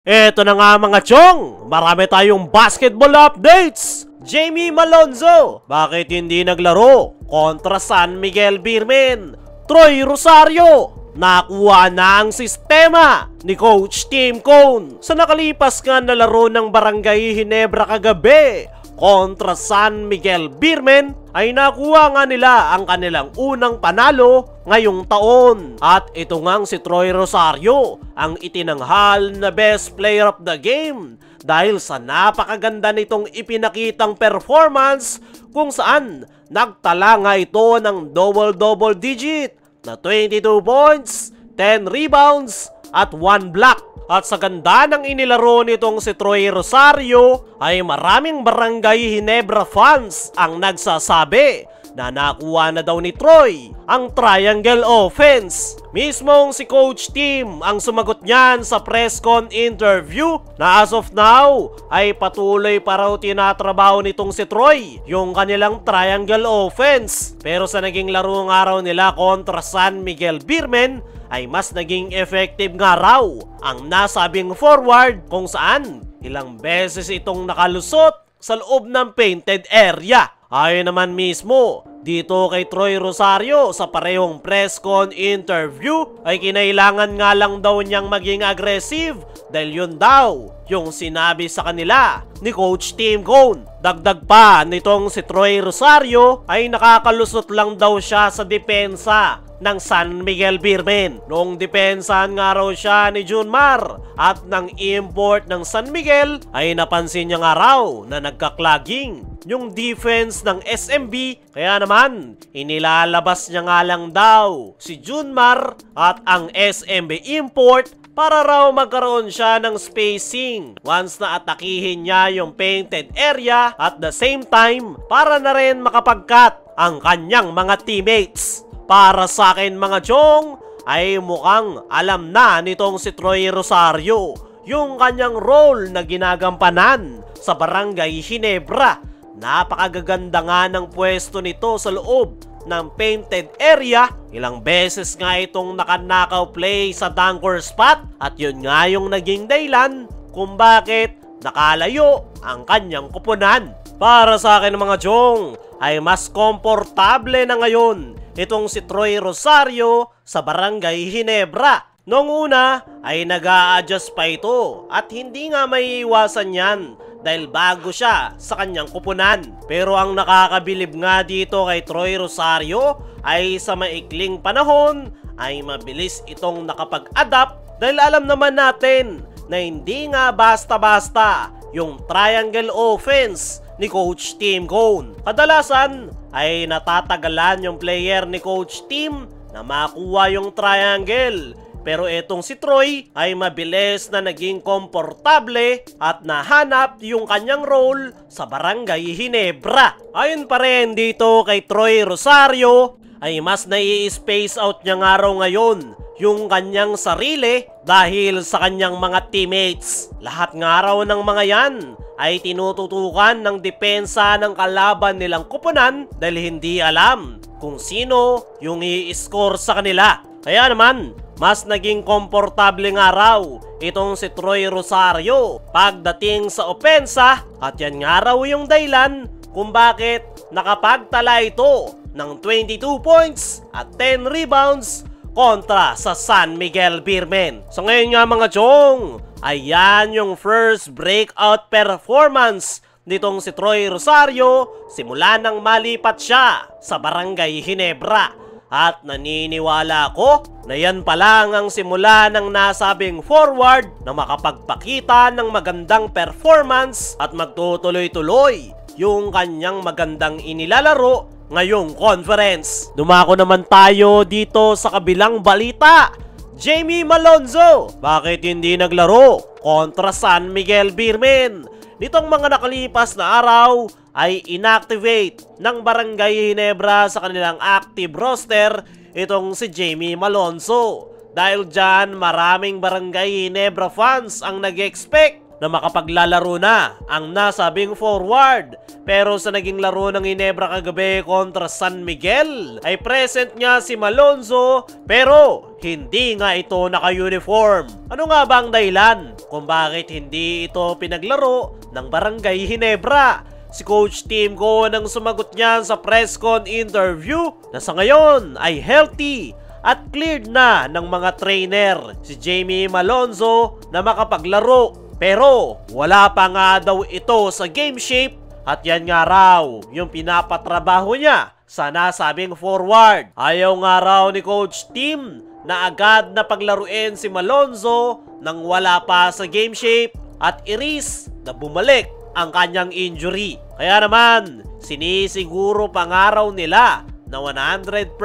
Eto na nga mga chong, marami tayong basketball updates. Jamie Malonzo, bakit hindi naglaro kontra San Miguel Beermen? Troy Rosario, nakuha na ang sistema ni Coach Tim Cone sa nakalipas nga na laro ng Barangay Ginebra kagabi kontra San Miguel Beermen. Ay nakuha nga nila ang kanilang unang panalo ngayong taon. At ito ngang si Troy Rosario ang itinanghal na best player of the game dahil sa napakaganda nitong ipinakitang performance kung saan nagtala nga ito ng double digit na 22 points, 10 rebounds at 1 block. At sa ganda ng inilaro nitong si Troy Rosario ay maraming Barangay Ginebra fans ang nagsasabi na nakuha na daw ni Troy ang triangle offense. Mismong si Coach Tim ang sumagot niyan sa press con interview na as of now ay patuloy pa raw tinatrabaho nitong si Troy yung kanilang triangle offense. Pero sa naging laro nga raw nila kontra San Miguel Beermen ay mas naging effective nga raw ang nasabing forward kung saan ilang beses itong nakalusot sa loob ng painted area. Ayon naman mismo dito kay Troy Rosario sa parehong press con interview ay kinailangan nga lang daw niyang maging aggressive dahil yun daw yung sinabi sa kanila ni Coach Tim Cone. Dagdag pa nitong si Troy Rosario ay nakakalusot lang daw siya sa depensa ng San Miguel Beermen. Noong depensahan nga raw siya ni Junmar at ng import ng San Miguel ay napansin niya nga raw na nagkaklaging yung defense ng SMB, kaya naman inilalabas niya nga lang daw si Junmar at ang SMB import para raw magkaroon siya ng spacing once na atakihin niya yung painted area at the same time para na rin makapagkat ang kanyang mga teammates. Para sa akin mga chong ay mukhang alam na nitong si Troy Rosario yung kanyang role na ginagampanan sa Barangay Ginebra. Napakagaganda nga ng pwesto nito sa loob ng painted area. Ilang beses nga itong nakanakaw play sa dunker spot at yun nga yung naging dahilan kung bakit nakalayo ang kanyang kupunan. Para sa akin mga chong ay mas komportable na ngayon itong si Troy Rosario sa Barangay Ginebra. Noong una ay nag-a-adjust pa ito at hindi nga may iwasan yan dahil bago siya sa kanyang kupunan. Pero ang nakakabilib nga dito kay Troy Rosario ay sa maikling panahon ay mabilis itong nakapag-adapt dahil alam naman natin na hindi nga basta-basta yung triangle offense ni Coach Tim Cone. Kadalasan ay natatagalan yung player ni Coach Tim na makuha yung triangle. Pero etong si Troy ay mabilis na naging komportable at nahanap yung kanyang role sa Barangay Ginebra. Ayon pa rin dito kay Troy Rosario ay mas nai-space out niya nga raw ngayon yung kanyang sarili dahil sa kanyang mga teammates. Lahat nga raw ng mga yan ay tinututukan ng depensa ng kalaban nilang kupunan dahil hindi alam kung sino yung i-score sa kanila. Kaya naman, mas naging komportable nga raw itong si Troy Rosario pagdating sa opensa at yan nga raw yung dahilan kung bakit nakapagtala ito ng 22 points at 10 rebounds kontra sa San Miguel Beermen. So ngayon nga mga chong, ayan yung first breakout performance nitong si Troy Rosario simula nang malipat siya sa Barangay Ginebra. At naniniwala ko na yan pa lang ang simula ng nasabing forward na makapagpakita ng magandang performance at magtutuloy-tuloy yung kanyang magandang inilalaro ngayong conference. Dumako naman tayo dito sa kabilang balita. Jamie Malonzo, bakit hindi naglaro kontra San Miguel Beermen? Nitong mga nakalipas na araw ay inactivate ng Barangay Ginebra sa kanilang active roster itong si Jamie Malonzo. Dahil dyan maraming Barangay Ginebra fans ang nag-expect na makapaglalaro na ang nasabing forward. Pero sa naging laro ng Ginebra kagabi kontra San Miguel ay present nga si Malonzo pero hindi nga ito naka-uniform. Ano nga ba ang dahilan kung bakit hindi ito pinaglaro ng Barangay Ginebra? Si Coach Tim Cohn ang sumagot niyan sa press con interview na sa ngayon ay healthy at cleared na ng mga trainer si Jamie Malonzo na makapaglaro. Pero wala pa nga daw ito sa game shape at yan nga raw yung pinapatrabaho niya sa nasabing forward. Ayaw nga raw ni Coach Tim na agad na paglaruin si Malonzo nang wala pa sa game shape at iris na bumalik ang kanyang injury. Kaya naman, sinisiguro pa nga raw nila na 100%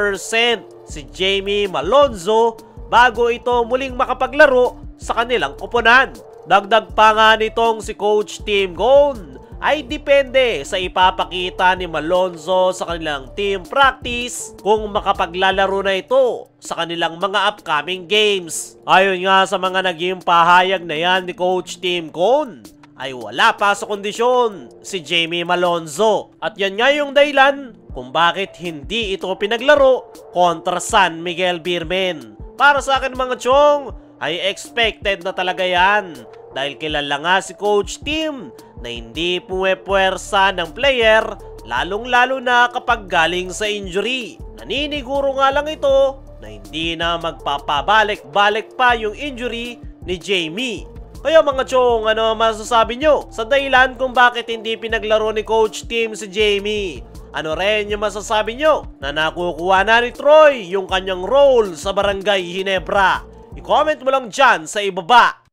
si Jamie Malonzo bago ito muling makapaglaro sa kanilang koponan. Dagdag pa nga nitong si Coach Tim Cohn ay depende sa ipapakita ni Malonzo sa kanilang team practice kung makapaglalaro na ito sa kanilang mga upcoming games. Ayon nga sa mga naging pahayag na yan ni Coach Tim Cohn, ay wala pa sa kondisyon si Jamie Malonzo. At yan nga yung dahilan kung bakit hindi ito pinaglaro kontra San Miguel Beermen. Para sa akin mga chong, ay expected na talaga yan dahil kilala nga si Coach Tim na hindi puwepwersa ng player lalong-lalo na kapag galing sa injury. Naniniguro nga lang ito na hindi na magpapabalik-balik pa yung injury ni Jamie. Kaya mga chong, ano masasabi nyo sa dahilan kung bakit hindi pinaglaro ni Coach Tim si Jamie? Ano rin yung masasabi nyo na nakukuha na ni Troy yung kanyang role sa Barangay Ginebra? I-comment mo lang dyan sa ibaba.